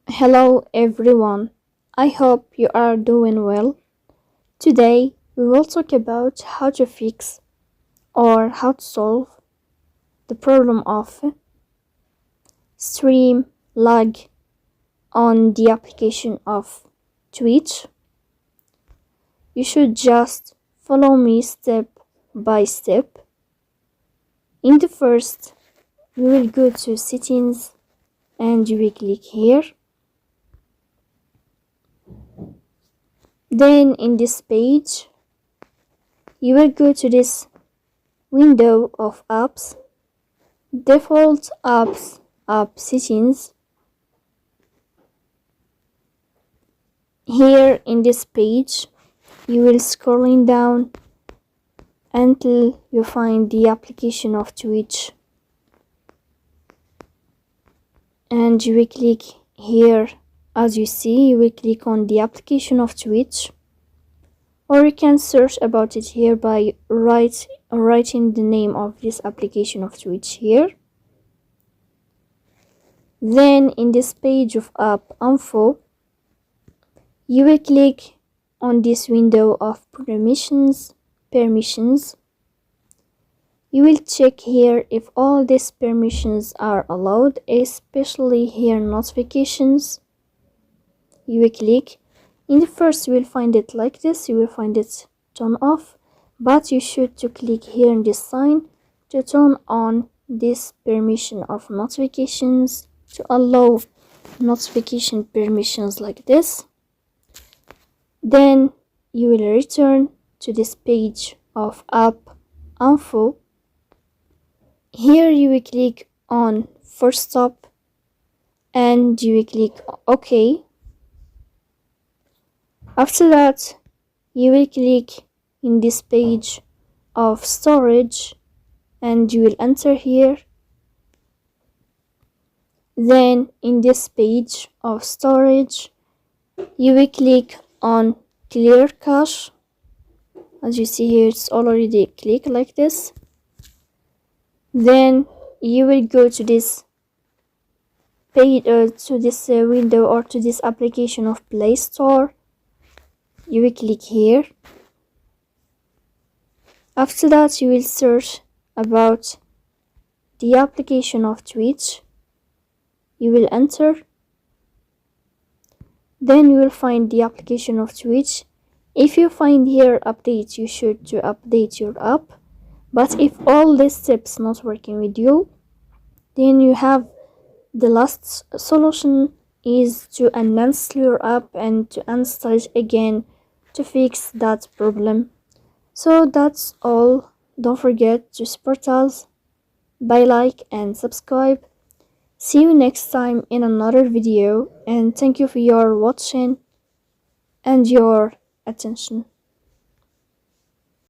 Hello everyone, I hope you are doing well. Today we will talk about how to fix or how to solve the problem of stream lag on the application of Twitch. You should just follow me step by step. In the first, we will go to settings and you will click here. Then in this page, you will go to this window of apps, default apps, app settings. Here in this page, you will scrolling down until you find the application of Twitch. And you will click here. As you see, you will click on the application of Twitch, or you can search about it here by writing the name of this application of Twitch here. Then in this page of app info, you will click on this window of permissions. You will check here if all these permissions are allowed, especially here notifications. You will click. In the first you will find it like this, you will find it turn off, but you should to click here in this sign to turn on this permission of notifications, to allow notification permissions like this. Then you will return to this page of app info. Here you will click on force stop and you will click OK. After that, you will click in this page of storage and you will enter here. Then in this page of storage, you will click on clear cache. As you see here, it's already clicked like this. Then you will go to this page, to this window or to this application of Play Store. You will click here. After that, you will search about the application of Twitch. You will enter. Then you will find the application of Twitch. If you find here update, you should to update your app. But if all these steps not working with you, then you have the last solution is to uninstall your app and to install it again to fix that problem. So that's all. Don't forget to support us by like and subscribe. See you next time in another video, and thank you for your watching and your attention.